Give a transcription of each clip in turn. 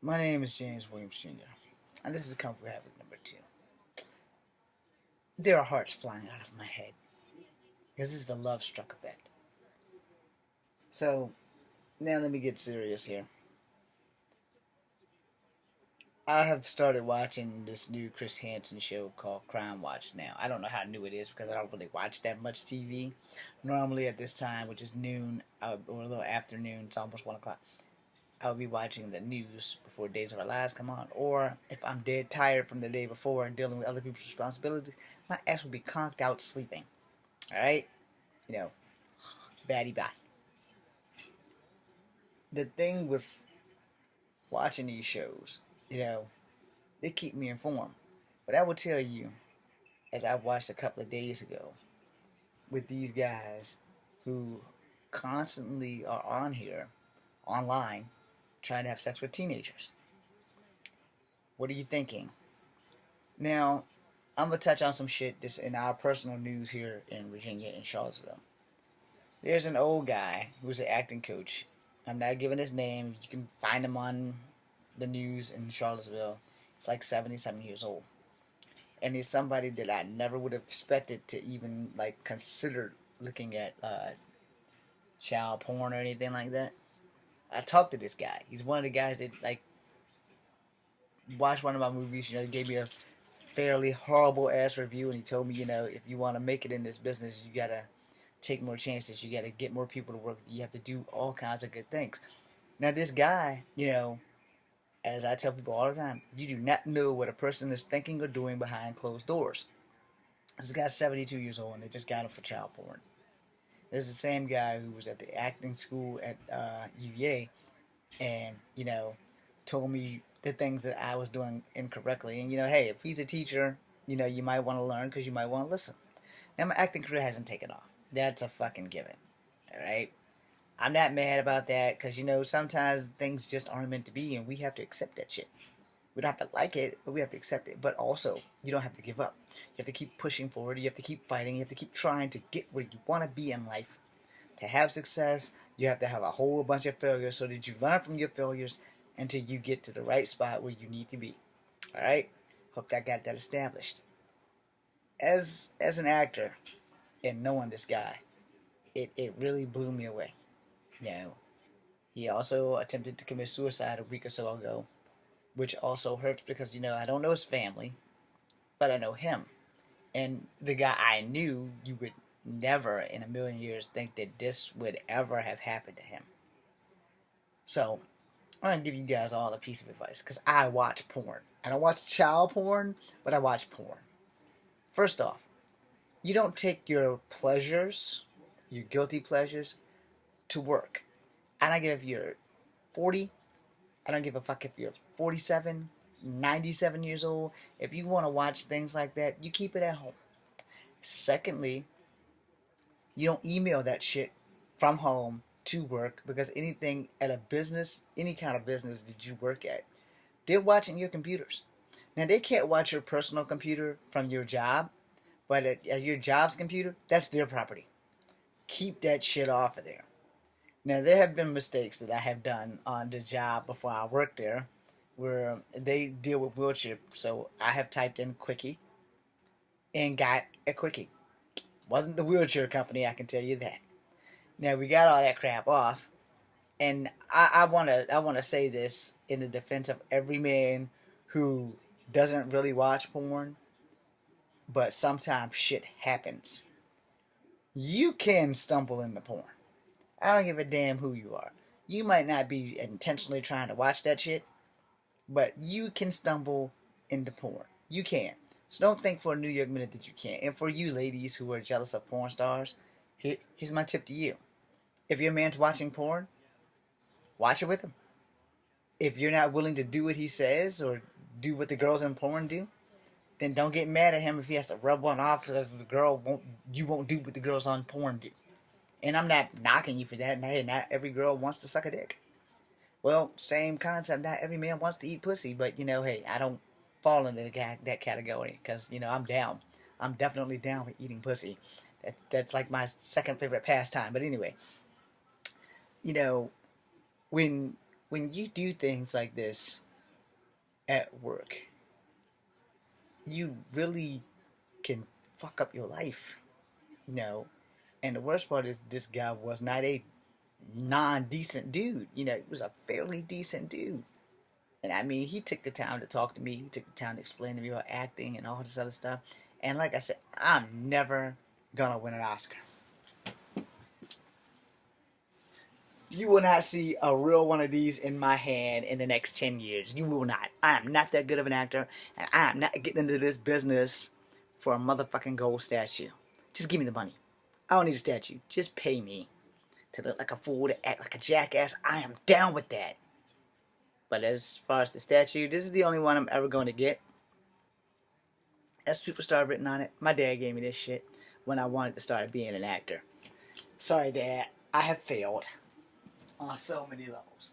My name is James Williams Jr., and this is Comfort Habit number 2. There are hearts flying out of my head, because this is the love struck effect. So, now let me get serious here. I have started watching this new Chris Hanson show called Crime Watch now. I don't know how new it is because I don't really watch that much TV. Normally at this time, which is noon or a little afternoon, it's almost 1 o'clock, I would be watching the news before Days of Our Lives come on. Or if I'm dead tired from the day before and dealing with other people's responsibilities, my ass would be conked out sleeping. Alright? You know, baddie bye. The thing with watching these shows, they keep me informed. But I will tell you, as I watched a couple of days ago, with these guys who constantly are on here, online, trying to have sex with teenagers. What are you thinking? Now, I'm gonna touch on some shit just in our personal news here in Virginia in Charlottesville. There's an old guy who's an acting coach. I'm not giving his name. You can find him on the news in Charlottesville. He's like 77 years old. And he's somebody that I never would have expected to even like consider looking at child porn or anything like that. I talked to this guy. He's one of the guys that like watched one of my movies. He gave me a fairly horrible ass review, and he told me, if you want to make it in this business, you gotta take more chances. You gotta get more people to work. You have to do all kinds of good things. Now, this guy, as I tell people all the time, you do not know what a person is thinking or doing behind closed doors. This guy's 72 years old, and they just got him for child porn. This is the same guy who was at the acting school at UVA, and told me the things that I was doing incorrectly. And hey, if he's a teacher, you might want to learn because you might want to listen. Now my acting career hasn't taken off. That's a fucking given. All right. I'm not mad about that because sometimes things just aren't meant to be, and we have to accept that shit. We don't have to like it, but we have to accept it. But also, you don't have to give up. You have to keep pushing forward. You have to keep fighting. You have to keep trying to get where you want to be in life. To have success, you have to have a whole bunch of failures so that you learn from your failures until you get to the right spot where you need to be. All right? Hope that got that established. As an actor and knowing this guy, it really blew me away. He also attempted to commit suicide a week or so ago, which also hurts because I don't know his family, but I know him. And the guy I knew, you would never in a million years think that this would ever have happened to him. So, I'm going to give you guys all a piece of advice because I watch porn. I don't watch child porn, but I watch porn. First off, you don't take your pleasures, your guilty pleasures, to work. I don't give if you're 40. I don't give a fuck if you're 47, 97 years old. If you want to watch things like that, you keep it at home. Secondly, you don't email that shit from home to work because anything at a business, any kind of business that you work at, they're watching your computers. Now, they can't watch your personal computer from your job, but at your job's computer, that's their property. Keep that shit off of there. Now, there have been mistakes that I have done on the job before I worked there where they deal with wheelchair. So I have typed in quickie and got a quickie. Wasn't the wheelchair company, I can tell you that. Now, we got all that crap off. And I wanna say this in the defense of every man who doesn't really watch porn, but sometimes shit happens. You can stumble into porn. I don't give a damn who you are. You might not be intentionally trying to watch that shit, but you can stumble into porn. You can. So don't think for a New York minute that you can't. And for you ladies who are jealous of porn stars, here's my tip to you. If your man's watching porn, watch it with him. If you're not willing to do what he says or do what the girls in porn do, then don't get mad at him if he has to rub one off because you won't do what the girls on porn do. And I'm not knocking you for that. Hey, not every girl wants to suck a dick. Well, same concept. Not every man wants to eat pussy, but hey, I don't fall into that category because I'm down. I'm definitely down with eating pussy. That's like my second favorite pastime. But anyway, you know when when you do things like this, at work, you really can fuck up your life. You know, and the worst part is this guy was not a non-decent dude. You know, he was a fairly decent dude. And I mean, he took the time to talk to me. He took the time to explain to me about acting and all this other stuff. And like I said, I'm never gonna win an Oscar. You will not see a real one of these in my hand in the next 10 years. You will not. I am not that good of an actor, and I am not getting into this business for a motherfucking gold statue. Just give me the money. I don't need a statue. Just pay me to look like a fool, to act like a jackass. I am down with that. But as far as the statue, this is the only one I'm ever going to get. A superstar written on it. My dad gave me this shit when I wanted to start being an actor. Sorry, Dad. I have failed on so many levels.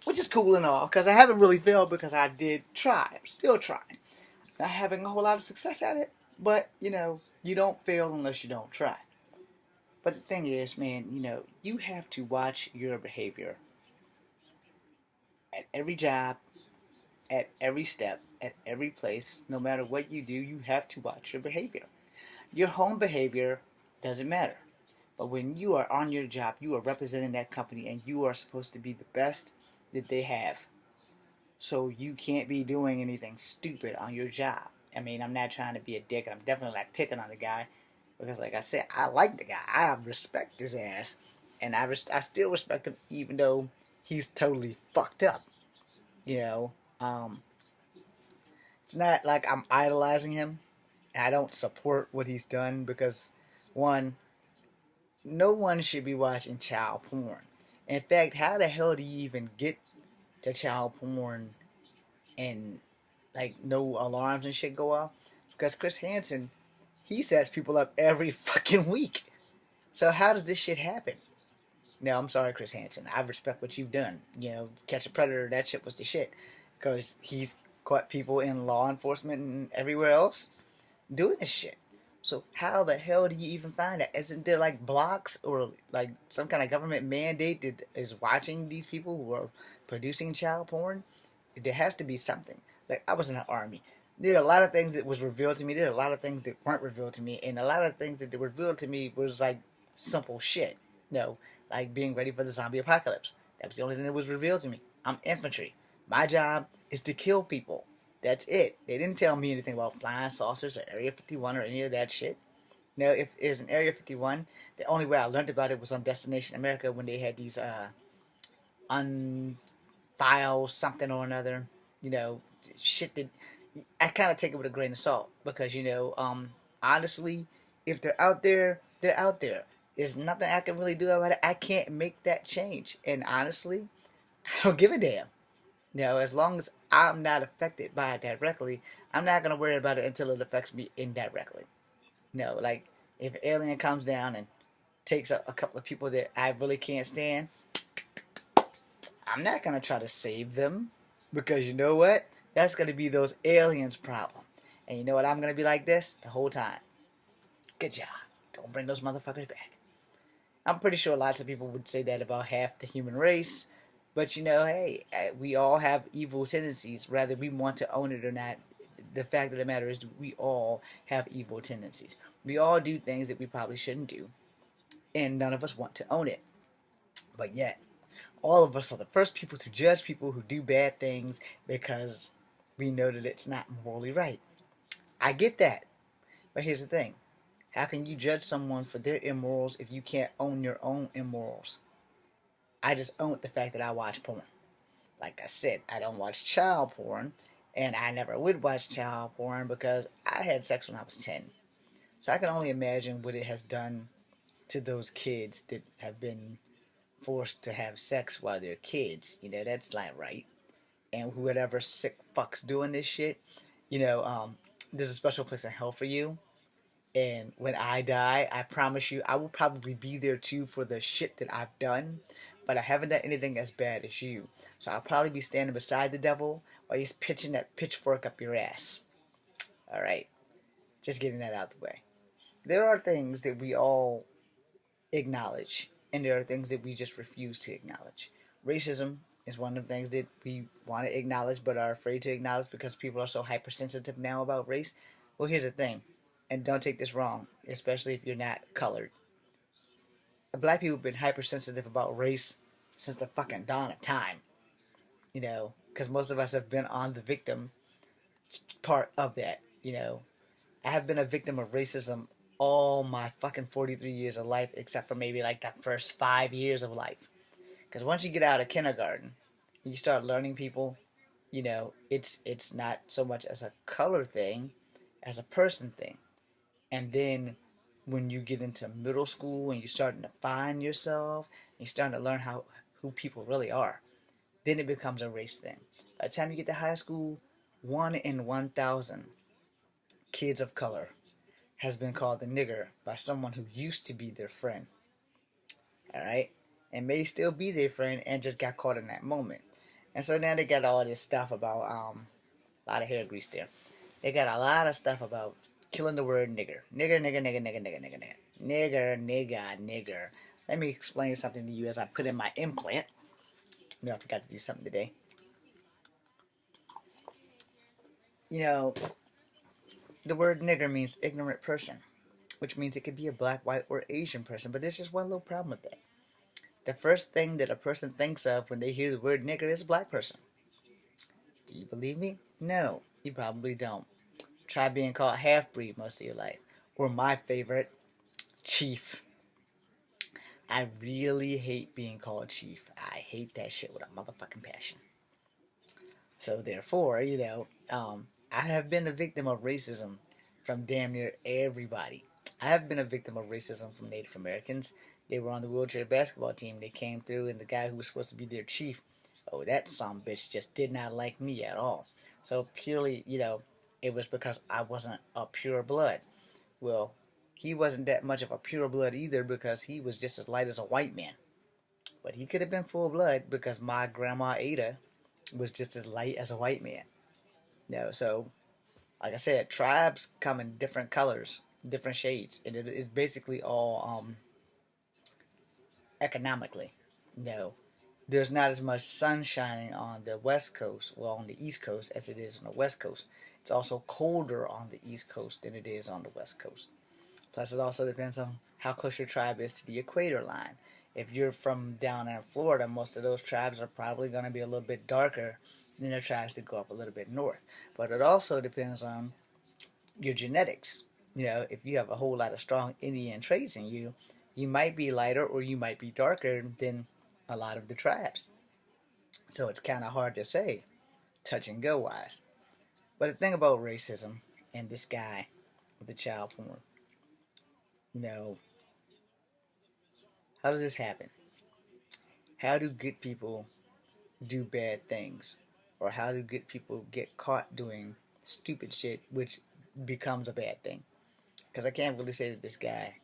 Which is cool and all, because I haven't really failed because I did try. I'm still trying. Not having a whole lot of success at it, but, you know, you don't fail unless you don't try. But the thing is, man, you know, you have to watch your behavior at every job, at every step, at every place. No matter what you do, you have to watch your behavior. Your home behavior doesn't matter. But when you are on your job, you are representing that company and you are supposed to be the best that they have. So you can't be doing anything stupid on your job. I mean, I'm not trying to be a dick, and I'm definitely not picking on the guy. Because like I said, I like the guy. I respect his ass. And I still respect him even though he's totally fucked up. You know, it's not like I'm idolizing him. I don't support what he's done because, one, no one should be watching child porn. In fact, how the hell do you even get to child porn and like no alarms and shit go off? Because Chris Hansen, he sets people up every fucking week. So how does this shit happen? No, I'm sorry, Chris Hansen. I respect what you've done. You know, Catch a Predator, that shit was the shit. Because he's caught people in law enforcement and everywhere else doing this shit. So how the hell do you even find that? Isn't there like blocks or like some kind of government mandate that is watching these people who are producing child porn? There has to be something. Like I was in the army. There are a lot of things that was revealed to me. There are a lot of things that weren't revealed to me, and a lot of things that were revealed to me was like simple shit. You know, like being ready for the zombie apocalypse. That was the only thing that was revealed to me. I'm infantry. My job is to kill people. That's it. They didn't tell me anything about flying saucers or Area 51 or any of that shit. Now, if it was an Area 51, the only way I learned about it was on Destination America when they had these unfiled something or another, you know, shit that I kind of take it with a grain of salt because, you know, honestly, if they're out there, they're out there. There's nothing I can really do about it. I can't make that change. And honestly, I don't give a damn. You know, as long as I'm not affected by it directly, I'm not gonna worry about it until it affects me indirectly. You know, like if an alien comes down and takes a couple of people that I really can't stand, I'm not gonna try to save them because you know what? That's gonna be those aliens' problem. And you know what? I'm gonna be like this the whole time. Good job. Don't bring those motherfuckers back. I'm pretty sure lots of people would say that about half the human race. But you know, hey, we all have evil tendencies, whether we want to own it or not. The fact of the matter is, we all have evil tendencies. We all do things that we probably shouldn't do, and none of us want to own it. But yet, all of us are the first people to judge people who do bad things because we know that it's not morally right. I get that. But here's the thing. How can you judge someone for their immorals if you can't own your own immorals? I just own the fact that I watch porn. Like I said, I don't watch child porn, and I never would watch child porn because I had sex when I was 10. So I can only imagine what it has done to those kids that have been forced to have sex while they're kids. You know, that's not right. And whoever sick fucks doing this shit, you know, there's a special place in hell for you. And when I die, I promise you, I will probably be there too for the shit that I've done. But I haven't done anything as bad as you. So I'll probably be standing beside the devil while he's pitching that pitchfork up your ass. Alright? Just getting that out of the way. There are things that we all acknowledge, and there are things that we just refuse to acknowledge. Racism It's one of the things that we want to acknowledge but are afraid to acknowledge because people are so hypersensitive now about race. Well, here's the thing, and don't take this wrong, especially if you're not colored. Black people have been hypersensitive about race since the fucking dawn of time. Because most of us have been on the victim part of that. I have been a victim of racism all my fucking 43 years of life, except for maybe like the first 5 years of life. Because once you get out of kindergarten, you start learning people. It's not so much as a color thing, as a person thing. And then when you get into middle school and you're starting to find yourself, and you're starting to learn who people really are, then it becomes a race thing. By the time you get to high school, 1 in 1,000 kids of color has been called a nigger by someone who used to be their friend. All right? And may still be their friend and just got caught in that moment. And so now they got all this stuff about, a lot of hair grease there. They got a lot of stuff about killing the word nigger. Nigger, nigger, nigger, nigger, nigger, nigger, nigger. Nigger, nigger, nigger. Let me explain something to you as I put in my implant. I forgot to do something today. The word nigger means ignorant person, which means it could be a black, white, or Asian person, but there's just one little problem with that. The first thing that a person thinks of when they hear the word nigger is a black person. Do you believe me? No, you probably don't. Try being called half-breed most of your life. Or my favorite, chief. I really hate being called chief. I hate that shit with a motherfucking passion. So therefore, I have been a victim of racism from damn near everybody. I have been a victim of racism from Native Americans. They were on the wheelchair basketball team. They came through, and the guy who was supposed to be their chief, oh, that son bitch just did not like me at all. So purely, it was because I wasn't a pure blood. Well, he wasn't that much of a pure blood either because he was just as light as a white man. But he could have been full blood because my grandma Ada was just as light as a white man. So like I said, tribes come in different colors, different shades, and it is basically all economically. No, there's not as much sun shining on the west coast, well, on the east coast, as it is on the west coast. It's also colder on the east coast than it is on the west coast. Plus, it also depends on how close your tribe is to the equator line. If you're from down in Florida, most of those tribes are probably going to be a little bit darker than the tribes that go up a little bit north. But it also depends on your genetics. If you have a whole lot of strong Indian traits in you, you might be lighter or you might be darker than a lot of the tribes. So it's kind of hard to say, touch and go wise. But the thing about racism and this guy with the child porn, you know, how does this happen? How do good people do bad things? Or how do good people get caught doing stupid shit, which becomes a bad thing? Because I can't really say that this guy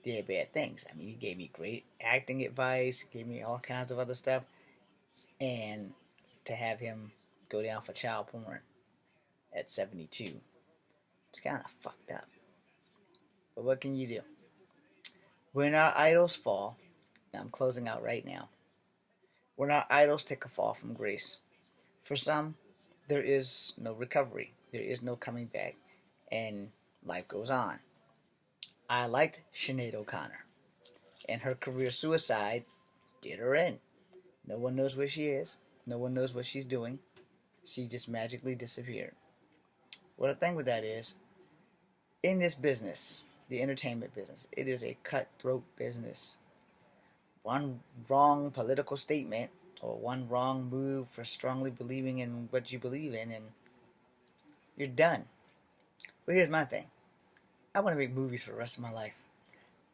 did bad things. I mean, he gave me great acting advice, gave me all kinds of other stuff, and to have him go down for child porn at 72, it's kind of fucked up. But what can you do? When our idols fall, and I'm closing out right now, when our idols take a fall from grace, for some, there is no recovery, there is no coming back, and life goes on. I liked Sinead O'Connor, and her career suicide did her in. No one knows where she is, no one knows what she's doing. She just magically disappeared. Well, the thing with that is, in this business, the entertainment business, it is a cutthroat business. One wrong political statement or one wrong move for strongly believing in what you believe in, and you're done. But here's my thing. I want to make movies for the rest of my life.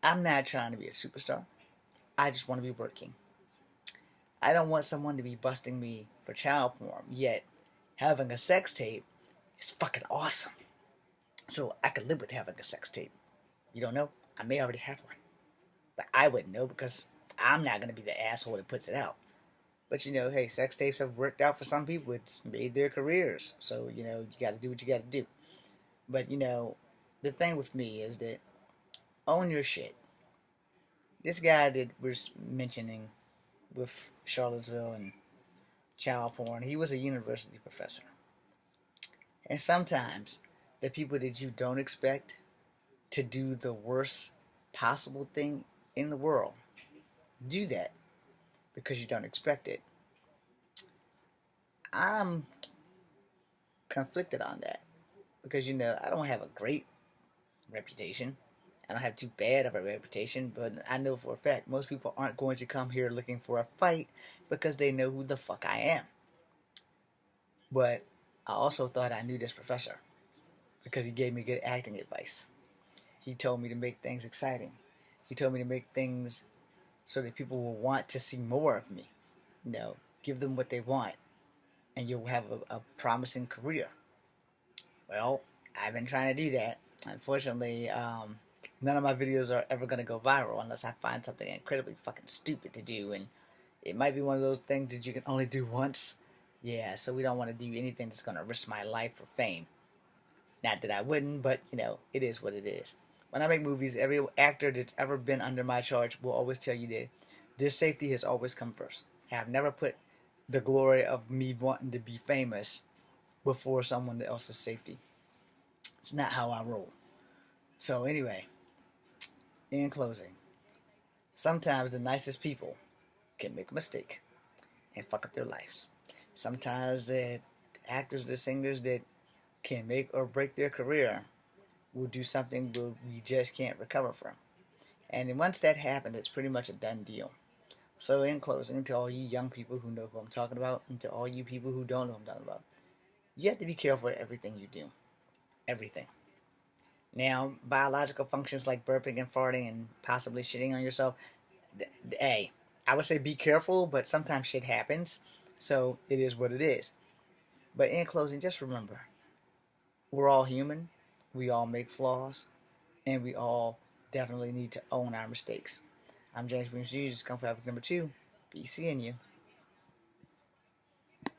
I'm not trying to be a superstar. I just want to be working. I don't want someone to be busting me for child porn, yet having a sex tape is fucking awesome. So I could live with having a sex tape. You don't know? I may already have one. But I wouldn't know because I'm not going to be the asshole that puts it out. But hey, sex tapes have worked out for some people. It's made their careers. So, you got to do what you got to do. But, the thing with me is that own your shit. This guy that we're mentioning with Charlottesville and child porn. He was a university professor. And sometimes the people that you don't expect to do the worst possible thing in the world do that because you don't expect it. I'm conflicted on that because I don't have a great reputation. I don't have too bad of a reputation, but I know for a fact most people aren't going to come here looking for a fight because they know who the fuck I am. But I also thought I knew this professor because he gave me good acting advice. He told me to make things exciting. He told me to make things so that people will want to see more of me. Give them what they want, and you'll have a promising career. Well, I've been trying to do that. Unfortunately, none of my videos are ever going to go viral unless I find something incredibly fucking stupid to do, and it might be one of those things that you can only do once. Yeah, so we don't want to do anything that's going to risk my life for fame. Not that I wouldn't, but it is what it is. When I make movies, every actor that's ever been under my charge will always tell you that their safety has always come first. I've never put the glory of me wanting to be famous before someone else's safety. It's not how I roll. So anyway, in closing, sometimes the nicest people can make a mistake and fuck up their lives. Sometimes the actors, the singers that can make or break their career will do something where we just can't recover from. And then once that happens, it's pretty much a done deal. So in closing, to all you young people who know who I'm talking about, and to all you people who don't know who I'm talking about, you have to be careful with everything you do. Everything. Now, biological functions like burping and farting and possibly shitting on yourself, hey, I would say be careful, but sometimes shit happens. So it is what it is. But in closing, just remember, we're all human. We all make flaws. And we all definitely need to own our mistakes. I'm James Williams Jr., Comfort Advocate number 2. Be seeing you.